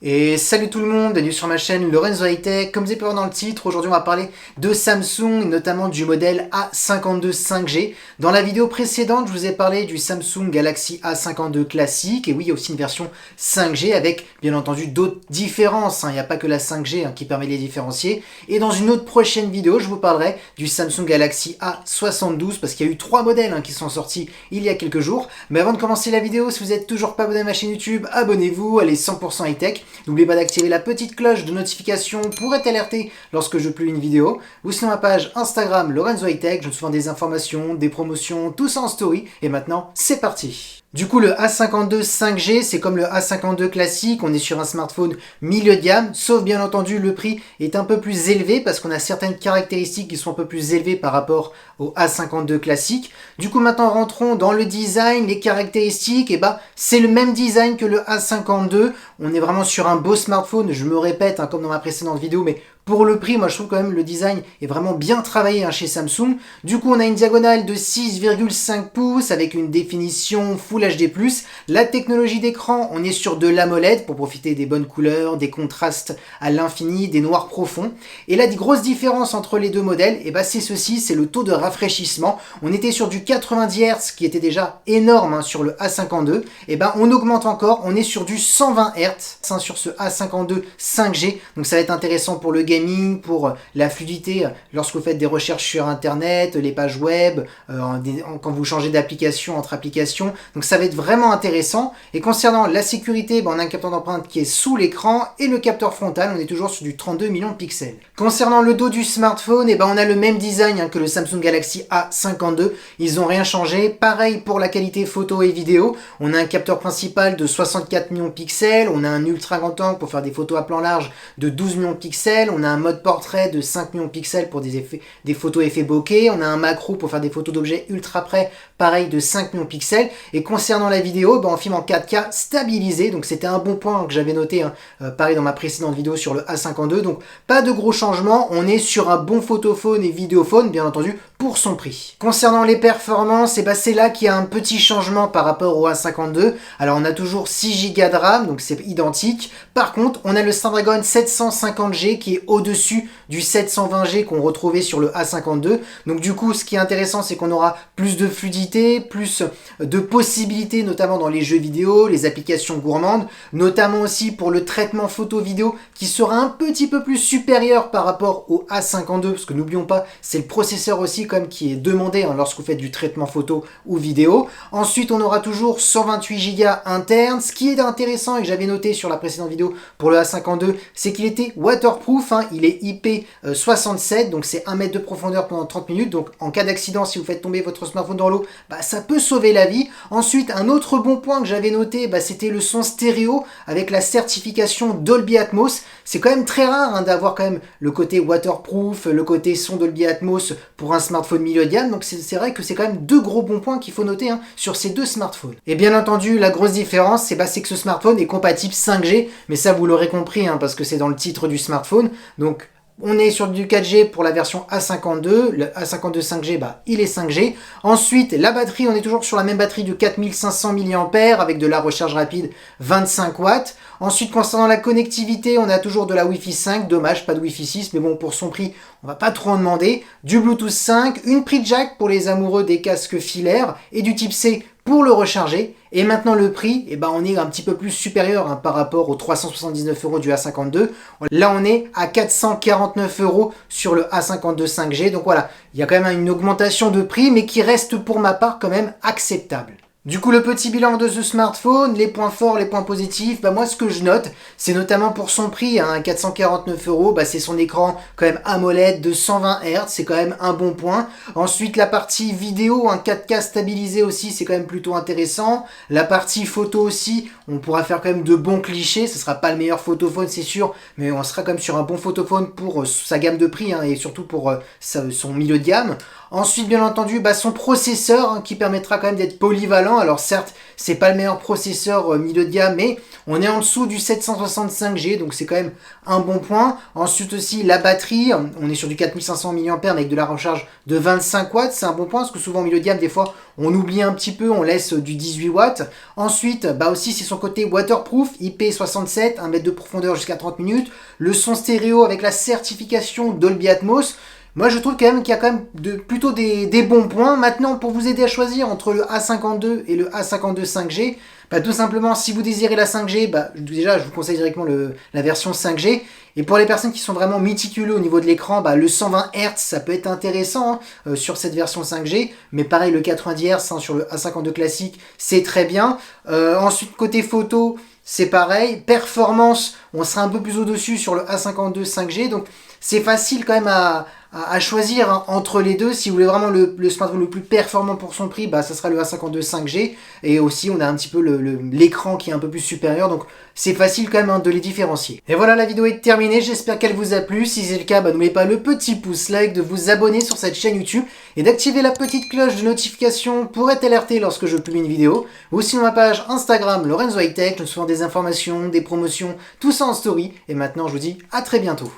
Et salut tout le monde, bienvenue sur ma chaîne Lorenzo High Tech. Comme vous avez pu voir dans le titre, aujourd'hui on va parler de Samsung, notamment du modèle A52 5G. Dans la vidéo précédente, je vous ai parlé du Samsung Galaxy A52 classique. Et oui, il y a aussi une version 5G avec bien entendu d'autres différences. Il n'y a pas que la 5G qui permet de les différencier. Et dans une autre prochaine vidéo, je vous parlerai du Samsung Galaxy A72 parce qu'il y a eu 3 modèles qui sont sortis il y a quelques jours. Mais avant de commencer la vidéo, si vous n'êtes toujours pas abonné à ma chaîne YouTube, abonnez-vous, elle est 100% high tech. N'oubliez pas d'activer la petite cloche de notification pour être alerté lorsque je publie une vidéo. Ou sinon ma page Instagram Lorenzo High Tech, je mets souvent des informations, des promotions, tout ça en story. Et maintenant, c'est parti. Du coup, le A52 5G, c'est comme le A52 classique, on est sur un smartphone milieu de gamme, sauf bien entendu le prix est un peu plus élevé parce qu'on a certaines caractéristiques qui sont un peu plus élevées par rapport au A52 classique. Du coup, maintenant rentrons dans le design, les caractéristiques, et c'est le même design que le A52, on est vraiment sur un beau smartphone, je me répète comme dans ma précédente vidéo, mais pour le prix, moi je trouve quand même le design est vraiment bien travaillé chez Samsung. Du coup, on a une diagonale de 6,5 pouces avec une définition Full HD+. La technologie d'écran, on est sur de l'AMOLED pour profiter des bonnes couleurs, des contrastes à l'infini, des noirs profonds. Et la grosse différence entre les deux modèles, c'est ceci, c'est le taux de rafraîchissement. On était sur du 90 Hz qui était déjà énorme sur le A52. On augmente encore, on est sur du 120 Hz sur ce A52 5G. Donc ça va être intéressant pour le gaming, pour la fluidité lorsque vous faites des recherches sur internet, les pages web, quand vous changez d'application entre applications. Donc ça va être vraiment intéressant. Et concernant la sécurité, on a un capteur d'empreinte qui est sous l'écran et le capteur frontal, on est toujours sur du 32 millions de pixels. Concernant le dos du smartphone, on a le même design que le Samsung Galaxy A52. Ils n'ont rien changé. Pareil pour la qualité photo et vidéo. On a un capteur principal de 64 millions de pixels. On a un ultra grand angle pour faire des photos à plan large de 12 millions de pixels. On a un mode portrait de 5 millions de pixels pour des photos effets bokeh. On a un macro pour faire des photos d'objets ultra près, pareil de 5 millions de pixels. Et concernant la vidéo, on filme en 4K stabilisé. Donc c'était un bon point que j'avais noté, pareil dans ma précédente vidéo sur le A52. Donc pas de gros changements. On est sur un bon photophone et vidéophone, bien entendu, pour son prix. Concernant les performances, c'est là qu'il y a un petit changement par rapport au A52. Alors on a toujours 6 Go de RAM, donc c'est identique. Par contre, on a le Snapdragon 750G qui est au-dessus du 720G qu'on retrouvait sur le A52. Donc du coup, ce qui est intéressant, c'est qu'on aura plus de fluidité, plus de possibilités, notamment dans les jeux vidéo, les applications gourmandes, notamment aussi pour le traitement photo-vidéo qui sera un petit peu plus supérieur par rapport au A52, parce que n'oublions pas, c'est le processeur aussi qui est demandé lorsque vous faites du traitement photo ou vidéo. Ensuite, on aura toujours 128 Go interne. Ce qui est intéressant et que j'avais noté sur la précédente vidéo pour le A52, c'est qu'il était waterproof, il est IP67, donc c'est 1 mètre de profondeur pendant 30 minutes. Donc en cas d'accident, si vous faites tomber votre smartphone dans l'eau, ça peut sauver la vie. Ensuite, un autre bon point que j'avais noté, c'était le son stéréo avec la certification Dolby Atmos. C'est quand même très rare d'avoir quand même le côté waterproof, le côté son Dolby Atmos pour un smartphone milieu de gamme. Donc c'est vrai que c'est quand même deux gros bons points qu'il faut noter sur ces deux smartphones. Et bien entendu, la grosse différence, c'est que ce smartphone est compatible 5G, mais ça vous l'aurez compris parce que c'est dans le titre du smartphone. Donc on est sur du 4G pour la version A52, le A52 5G, il est 5G. Ensuite, la batterie, on est toujours sur la même batterie de 4500 mAh avec de la recharge rapide 25 watts. Ensuite, concernant la connectivité, on a toujours de la Wi-Fi 5, dommage, pas de Wi-Fi 6, mais bon, pour son prix, on va pas trop en demander. Du Bluetooth 5, une prise jack pour les amoureux des casques filaires et du type C pour le recharger. Et maintenant le prix, on est un petit peu plus supérieur par rapport aux 379 € du A52. Là on est à 449 € sur le A52 5G. Donc voilà, il y a quand même une augmentation de prix, mais qui reste pour ma part quand même acceptable. Du coup, le petit bilan de ce smartphone, les points forts, les points positifs, moi ce que je note, c'est notamment pour son prix, 449 €, c'est son écran quand même AMOLED de 120 Hz, c'est quand même un bon point. Ensuite, la partie vidéo, 4K stabilisé aussi, c'est quand même plutôt intéressant. La partie photo aussi, on pourra faire quand même de bons clichés, ce sera pas le meilleur photophone c'est sûr, mais on sera quand même sur un bon photophone pour sa gamme de prix et surtout pour son milieu de gamme. Ensuite, bien entendu, son processeur qui permettra quand même d'être polyvalent. bien. Alors certes, c'est pas le meilleur processeur milieu de gamme, mais on est en dessous du 765G, donc c'est quand même un bon point. Ensuite aussi, la batterie, on est sur du 4500 mAh avec de la recharge de 25 watts, c'est un bon point, parce que souvent au milieu de gamme, des fois, on oublie un petit peu, on laisse du 18 watts. Ensuite, bah aussi, c'est son côté waterproof, IP67, 1 mètre de profondeur jusqu'à 30 minutes. Le son stéréo avec la certification Dolby Atmos. Moi, je trouve quand même qu'il y a quand même plutôt des bons points. Maintenant, pour vous aider à choisir entre le A52 et le A52 5G, bah, tout simplement, si vous désirez la 5G, bah, déjà, je vous conseille directement la version 5G. Et pour les personnes qui sont vraiment méticuleux au niveau de l'écran, bah, le 120 Hz, ça peut être intéressant sur cette version 5G. Mais pareil, le 90 Hz sur le A52 classique, c'est très bien. Ensuite, côté photo, c'est pareil. Performance, on sera un peu plus au-dessus sur le A52 5G. Donc, c'est facile quand même à choisir hein, entre les deux. Si vous voulez vraiment le smartphone le plus performant pour son prix, bah, ça sera le A52 5G. Et aussi, on a un petit peu l'écran qui est un peu plus supérieur. Donc, c'est facile quand même hein, de les différencier. Et voilà, la vidéo est terminée. J'espère qu'elle vous a plu. Si c'est le cas, bah, n'oubliez pas le petit pouce like, de vous abonner sur cette chaîne YouTube et d'activer la petite cloche de notification pour être alerté lorsque je publie une vidéo. Ou sinon, ma page Instagram, Lorenzo High Tech. Je vous souvent des informations, des promotions, tout ça en story. Et maintenant, je vous dis à très bientôt.